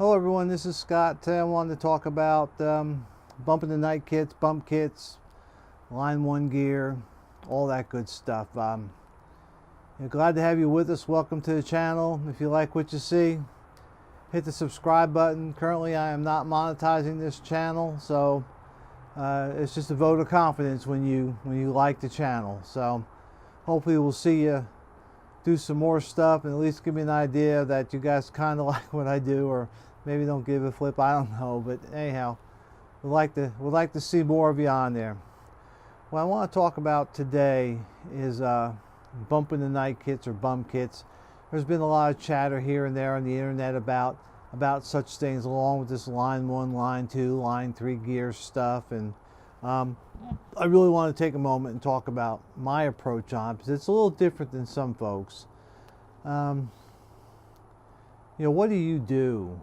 Hello everyone, this is Scott. Today I wanted to talk about bumping the night kits, bump kits, line 1 gear, all that good stuff. Glad to have you with us. Welcome to the channel. If you like what you see, hit the subscribe button. Currently I am not monetizing this channel, so it's just a vote of confidence when you like the channel. So hopefully we'll see you do some more stuff and at least give me an idea that you guys kind of like what I do, or maybe don't give a flip, I don't know. But anyhow, we'd like to see more of you on there. What I want to talk about today is bumping the night kits or bump kits. There's been a lot of chatter here and there on the internet about such things, along with this line 1, line 2, line 3 gear stuff. And I really want to take a moment and talk about my approach on it, because it's a little different than some folks. What do you do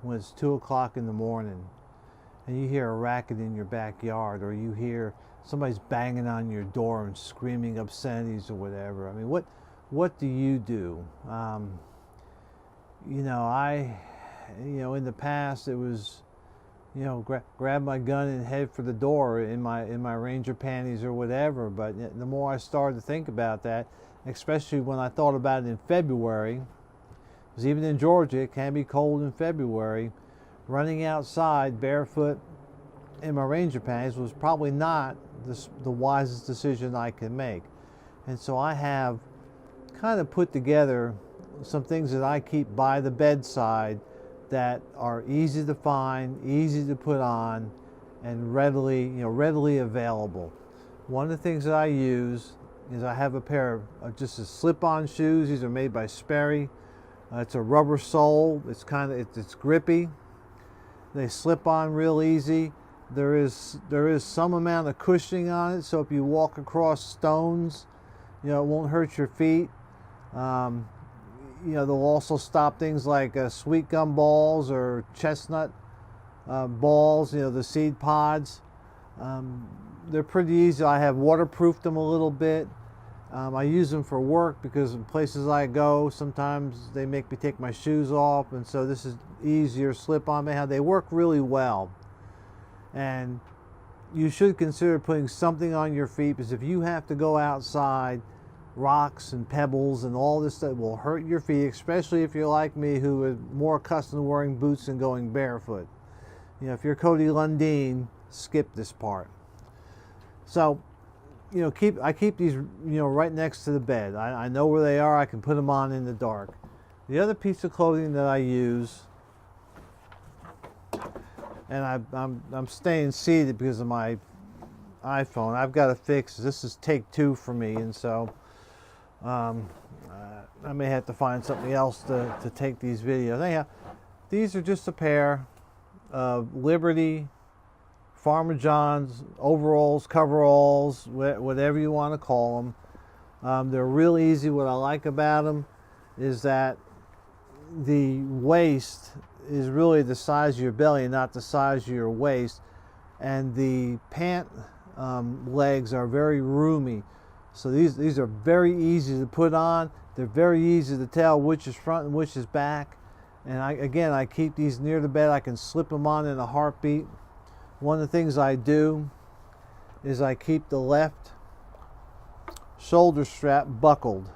when it's 2 o'clock in the morning and you hear a racket in your backyard, or you hear somebody's banging on your door and screaming obscenities or whatever? I mean, what do you do? In the past it was, grab my gun and head for the door in my Ranger panties or whatever. But the more I started to think about that, especially when I thought about it in February, because even in Georgia it can be cold in February, running outside barefoot in my Ranger panties was probably not the wisest decision I could make. And so I have kind of put together some things that I keep by the bedside that are easy to find, easy to put on, and readily available. One of the things that I use is I have a pair of just slip-on shoes. These are made by Sperry. It's a rubber sole. It's grippy. They slip on real easy. There is some amount of cushioning on it, so if you walk across stones, it won't hurt your feet. They'll also stop things like sweet gum balls or chestnut balls, the seed pods. They're pretty easy. I have waterproofed them a little bit. I use them for work because in places I go, sometimes they make me take my shoes off, and so this is easier slip on. They work really well. And you should consider putting something on your feet, because if you have to go outside, rocks and pebbles and all this stuff will hurt your feet, especially if you're like me, who is more accustomed to wearing boots and going barefoot. If you're Cody Lundeen, skip this part. So I keep these right next to the bed. I know where they are. I can put them on in the dark. The other piece of clothing that I use, and I'm staying seated because of my iPhone. I've got to fix this. Is take 2 for me, and so I may have to find something else to take these videos. Anyhow, these are just a pair of Liberty Farmer John's overalls, coveralls, whatever you want to call them. They're real easy. What I like about them is that the waist is really the size of your belly, not the size of your waist, and the pant legs are very roomy. So these are very easy to put on. They're very easy to tell which is front and which is back. And I keep these near the bed. I can slip them on in a heartbeat. One of the things I do is I keep the left shoulder strap buckled,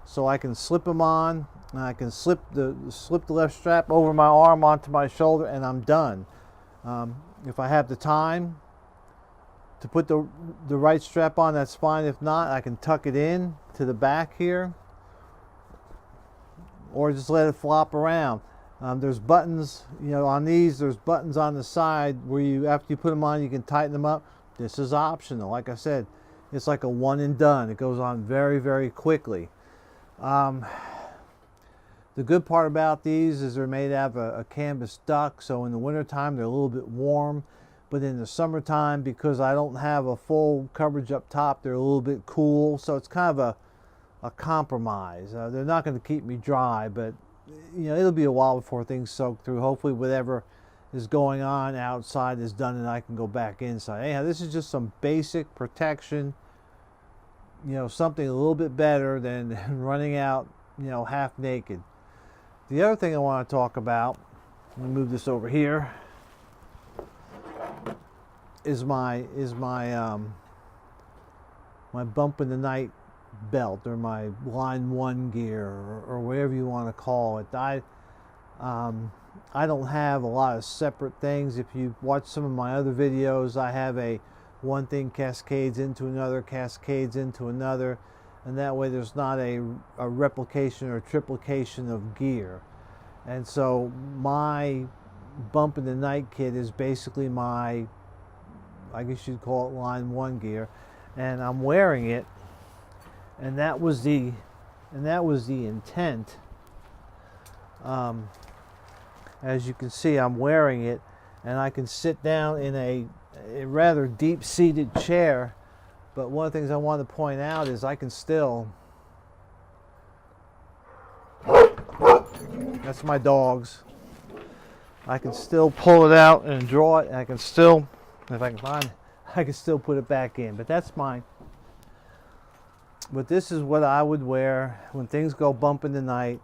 so I can slip them on, and I can slip the left strap over my arm onto my shoulder, and I'm done. If I have the time to put the right strap on, that's fine. If not, I can tuck it in to the back here, or just let it flop around. There's buttons, on these. There's buttons on the side where after you put them on, you can tighten them up. This is optional. Like I said, it's like a one and done. It goes on very, very quickly. The good part about these is they're made out of a canvas duck, so in the wintertime they're a little bit warm. But in the summertime, because I don't have a full coverage up top, they're a little bit cool. So it's kind of a compromise. They're not going to keep me dry, but it'll be a while before things soak through. Hopefully whatever is going on outside is done and I can go back inside. Anyhow, this is just some basic protection, something a little bit better than running out, half naked. The other thing I want to talk about Let me move this over here. Is my my bump in the night belt, or my line 1 gear, or whatever you want to call it. I don't have a lot of separate things. If you watch some of my other videos, I have one thing cascades into another, and that way there's not a replication or triplication of gear. And so my bump in the night kit is basically my, I guess you'd call it line 1 gear, and I'm wearing it, and that was the intent. As you can see, I'm wearing it, and I can sit down in a rather deep-seated chair. But one of the things I want to point out is I can still, that's my dogs, I can still pull it out and draw it, and I can still, if I can find it, I can still put it back in. But that's mine. But this is what I would wear when things go bump in the night,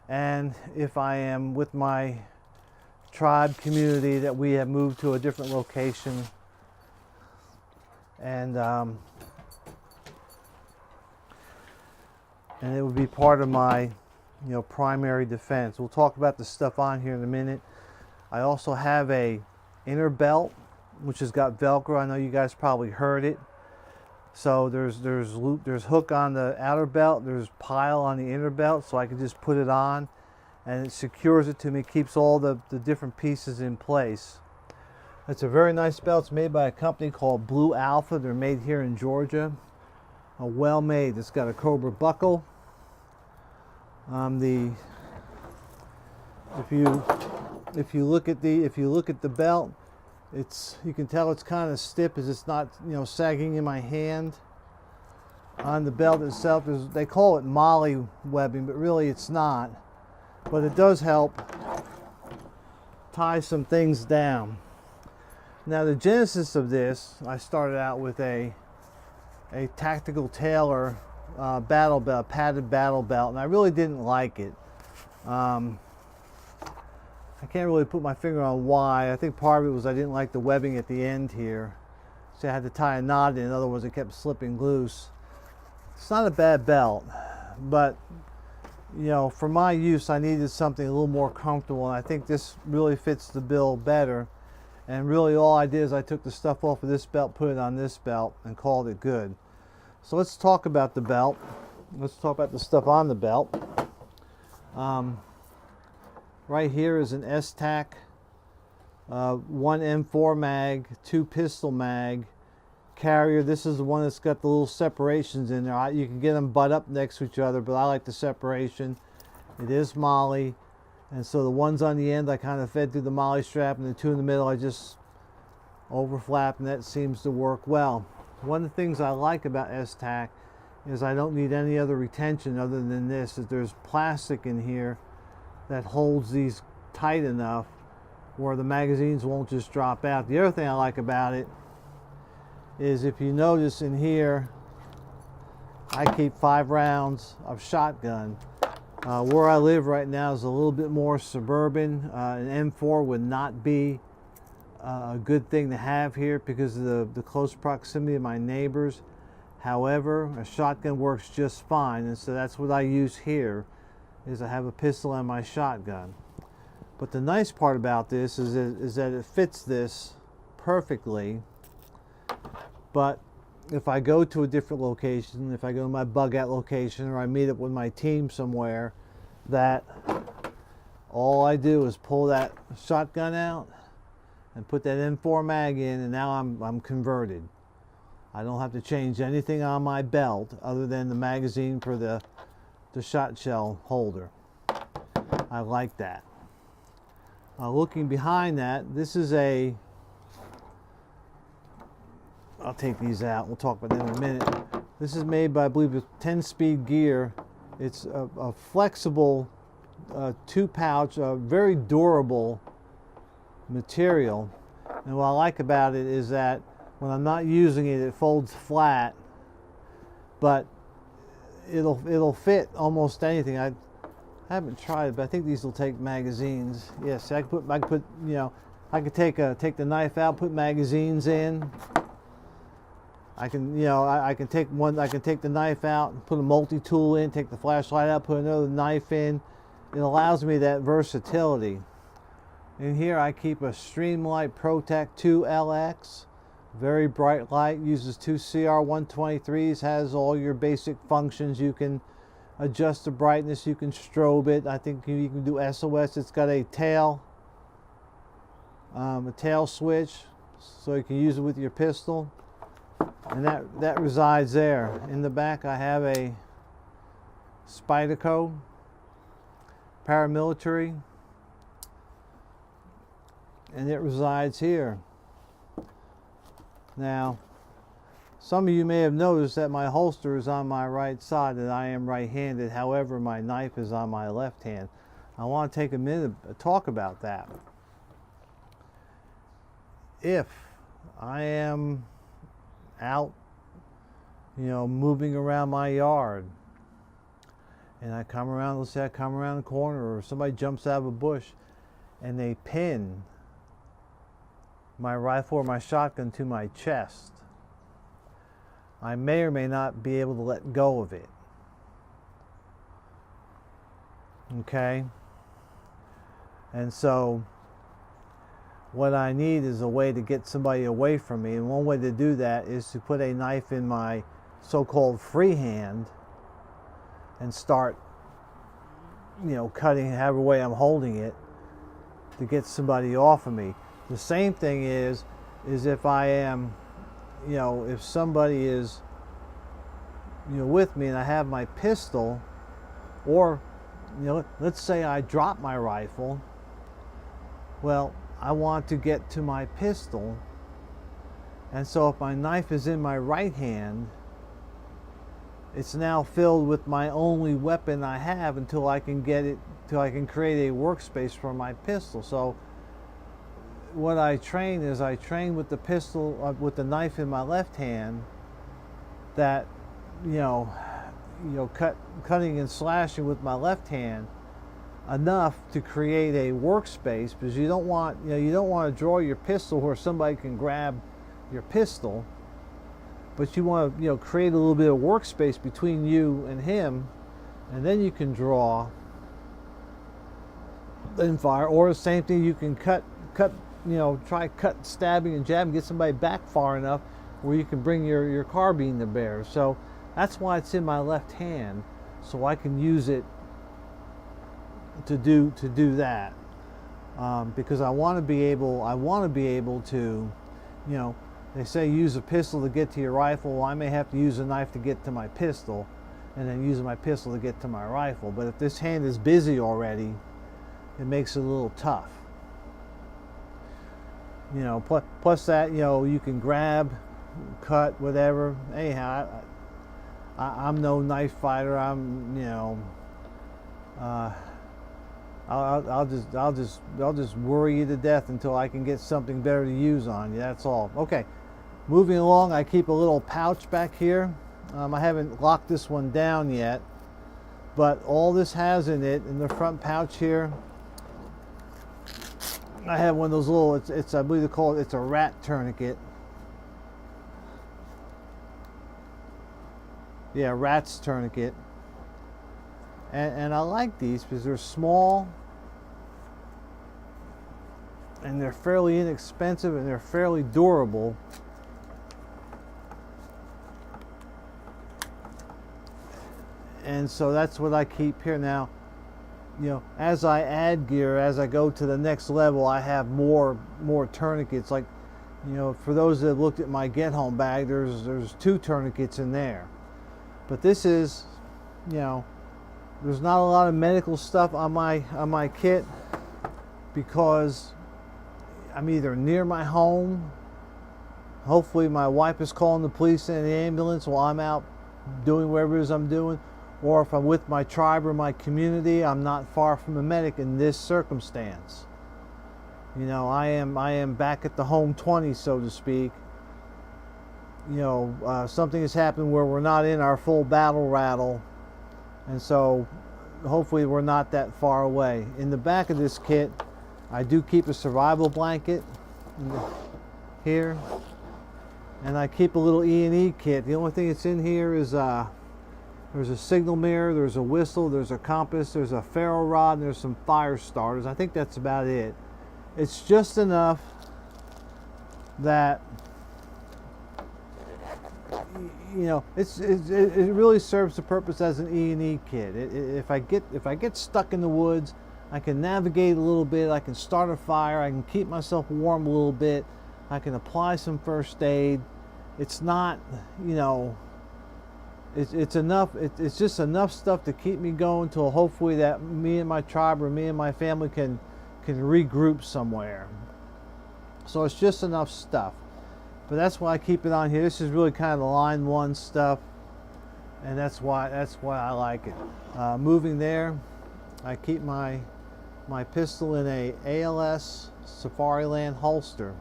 and if I am with my tribe community that we have moved to a different location, and it would be part of my primary defense. We'll talk about the stuff on here in a minute. I also have a inner belt which has got Velcro. I know you guys probably heard it. So there's hook on the outer belt, there's pile on the inner belt, so I can just put it on and it secures it to me, keeps all the different pieces in place. It's a very nice belt. It's made by a company called Blue Alpha. They're made here in Georgia. Well made. It's got a Cobra buckle. If you look at the belt, you can tell it's kind of stiff as it's not sagging in my hand. On the belt itself, they call it molly webbing, but really it's not. But it does help tie some things down. Now the genesis of this, I started out with a Tactical Tailor battle belt, padded battle belt, and I really didn't like it. I can't really put my finger on why. I think part of it was I didn't like the webbing at the end here, so I had to tie a knot in. In other words, it kept slipping loose. It's not a bad belt, but for my use, I needed something a little more comfortable, and I think this really fits the bill better. And really all I did is I took the stuff off of this belt, put it on this belt, and called it good. So let's talk about the belt. Let's talk about the stuff on the belt. Right here is an S-Tac 1 M4 mag, 2 pistol mag carrier. This is the one that's got the little separations in there. You can get them butt up next to each other, but I like the separation. It is Molly, and so the ones on the end I kind of fed through the Molly strap, and the two in the middle I just overflap, and that seems to work well. One of the things I like about S-Tac is I don't need any other retention other than this. That there's plastic in here that holds these tight enough where the magazines won't just drop out. The other thing I like about it is, if you notice in here, I keep 5 rounds of shotgun. Where I live right now is a little bit more suburban. An M4 would not be a good thing to have here because of the close proximity of my neighbors. However, a shotgun works just fine, and so that's what I use here, is I have a pistol and my shotgun. But the nice part about this is that it fits this perfectly. But if I go to a different location, if I go to my bug out location, or I meet up with my team somewhere, that all I do is pull that shotgun out and put that M4 mag in, and now I'm converted. I don't have to change anything on my belt other than the magazine for the shot shell holder. I like that. Looking behind that, this is I'll take these out, we'll talk about them in a minute. This is made by, I believe, 10-speed gear. It's a flexible 2-pouch, very durable material. And what I like about it is that when I'm not using it, it folds flat, but it'll fit almost anything. I haven't tried it, but I think these will take magazines. Yes, I can put, you know, I could take the knife out, put magazines in. I can, you know, I can take the knife out and put a multi-tool in, take the flashlight out, put another knife in. It allows me that versatility. In here I keep a Streamlight ProTac 2 LX. Very bright light, uses two CR123s, has all your basic functions. You can adjust the brightness, you can strobe it. I think you can do SOS. It's got a tail switch, so you can use it with your pistol. And that resides there. In the back I have a Spyderco paramilitary, and it resides here. Now, some of you may have noticed that my holster is on my right side, and I am right-handed. However, my knife is on my left hand. I want to take a minute to talk about that. If I am out, you know, moving around my yard, and I come around, let's say I come around the corner, or somebody jumps out of a bush and they pin my rifle or my shotgun to my chest, I may or may not be able to let go of it. Okay? And so what I need is a way to get somebody away from me, and one way to do that is to put a knife in my so-called free hand and start, you know, cutting however way I'm holding it to get somebody off of me. The same thing is if I am, you know, if somebody is, you know, with me and I have my pistol, or, you know, let's say I drop my rifle, well, I want to get to my pistol, and so if my knife is in my right hand, it's now filled with my only weapon I have until I can get it, till I can create a workspace for my pistol. So what I train is I train with the pistol, with the knife in my left hand, that, you know, cutting and slashing with my left hand enough to create a workspace, because you don't want, you know, you don't want to draw your pistol where somebody can grab your pistol, but you want to, you know, create a little bit of workspace between you and him, and then you can draw and fire. Or the same thing, you can cut, you know, try stabbing and jabbing, get somebody back far enough where you can bring your carbine to bear. So that's why it's in my left hand, so I can use it to do that, because I want to be able to, you know, they say use a pistol to get to your rifle. Well, I may have to use a knife to get to my pistol, and then use my pistol to get to my rifle. But if this hand is busy already, it makes it a little tough. You know, plus that, you know, you can grab, cut, whatever. Anyhow, I'm no knife fighter. I'm, you know, I'll just worry you to death until I can get something better to use on you. That's all. Okay, moving along, I keep a little pouch back here. I haven't locked this one down yet, but all this has in it, in the front pouch here, I have one of those little, it's I believe they call it, it's a rat tourniquet. Yeah, rat's tourniquet. And I like these because they're small, and they're fairly inexpensive, and they're fairly durable. And so that's what I keep here. Now, you know, as I add gear, as I go to the next level, I have more tourniquets. Like, you know, for those that have looked at my get home bag, there's 2 tourniquets in there. But this is, you know, there's not a lot of medical stuff on my kit, because I'm either near my home. Hopefully my wife is calling the police and the ambulance while I'm out doing whatever it is I'm doing, or if I'm with my tribe or my community, I'm not far from a medic in this circumstance. You know, I am back at the home 20, so to speak. You know, something has happened where we're not in our full battle rattle, and so, hopefully we're not that far away. In the back of this kit, I do keep a survival blanket here, and I keep a little E&E kit. The only thing that's in here is there's a signal mirror, there's a whistle, there's a compass, there's a ferro rod, and there's some fire starters. I think that's about it. It's just enough that, you know, it really serves the purpose as an E&E kit. If I get stuck in the woods, I can navigate a little bit. I can start a fire. I can keep myself warm a little bit. I can apply some first aid. It's not, you know, it's enough. It's just enough stuff to keep me going till hopefully that me and my tribe or me and my family can regroup somewhere. So it's just enough stuff. But that's why I keep it on here. This is really kind of the line 1 stuff, and that's why I like it. Moving there, I keep my pistol in a ALS Safariland holster.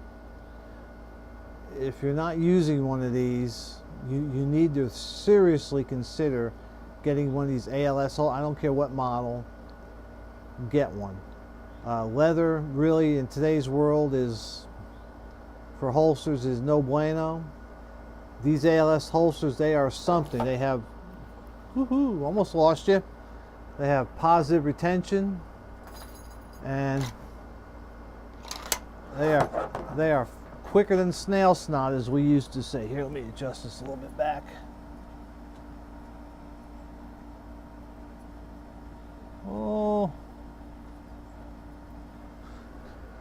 If you're not using one of these, you need to seriously consider getting one of these ALS. I don't care what model, get one. Leather really in today's world is, for holsters, is no bueno. These ALS holsters, they are something. They have, woohoo, almost lost you. They have positive retention, and they are quicker than snail snot, as we used to say. Here, let me adjust this a little bit back. Oh,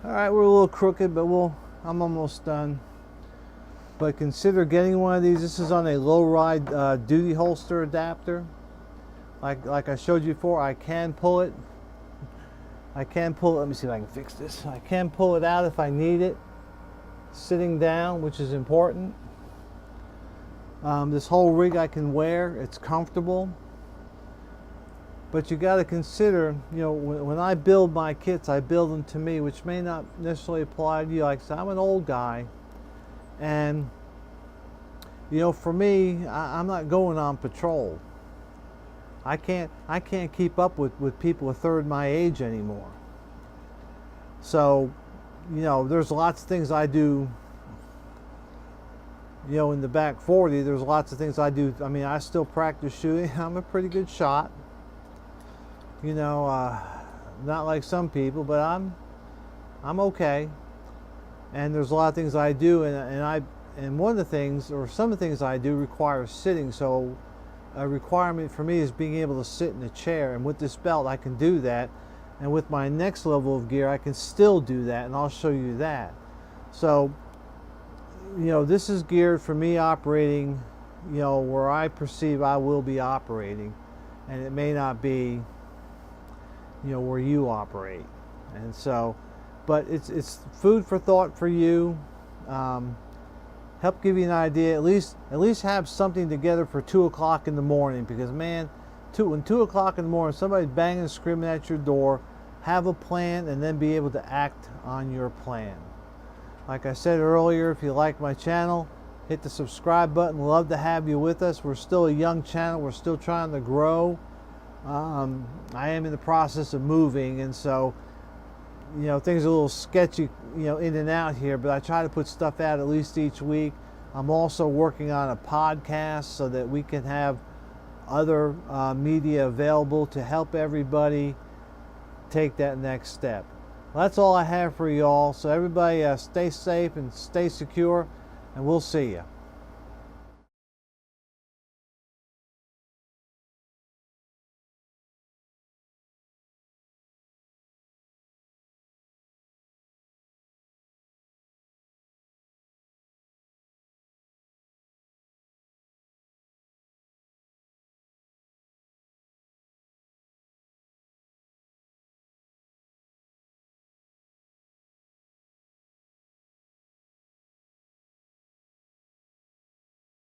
all right, we're a little crooked, but I'm almost done. But consider getting one of these. This is on a low ride duty holster adapter. Like I showed you before, I can pull it. Let me see if I can fix this. I can pull it out if I need it, sitting down, which is important. This whole rig I can wear. It's comfortable. But you got to consider, you know, when I build my kits, I build them to me, which may not necessarily apply to you. Like I said, I'm an old guy, and you know, for me, I'm not going on patrol. I can't keep up with people a third my age anymore. So, you know, there's lots of things I do. You know, in the back 40, there's lots of things I do. I mean, I still practice shooting. I'm a pretty good shot. You know, not like some people, but I'm okay. And there's a lot of things I do, and one of the things, or some of the things I do, require sitting. So a requirement for me is being able to sit in a chair. And with this belt, I can do that. And with my next level of gear, I can still do that, and I'll show you that. So, you know, this is geared for me operating, you know, where I perceive I will be operating, and it may not be, you know, where you operate. And so, but it's food for thought for you. Help give you an idea. At least have something together for 2 o'clock in the morning, because man, when 2 o'clock in the morning somebody's banging and screaming at your door, have a plan and then be able to act on your plan. Like I said earlier, if you like my channel, hit the subscribe button. Love to have you with us. We're still a young channel. We're still trying to grow. I am in the process of moving, and so, you know, things are a little sketchy, you know, in and out here, but I try to put stuff out at least each week. I'm also working on a podcast so that we can have other media available to help everybody take that next step. Well, that's all I have for you all. So everybody stay safe and stay secure, and we'll see you.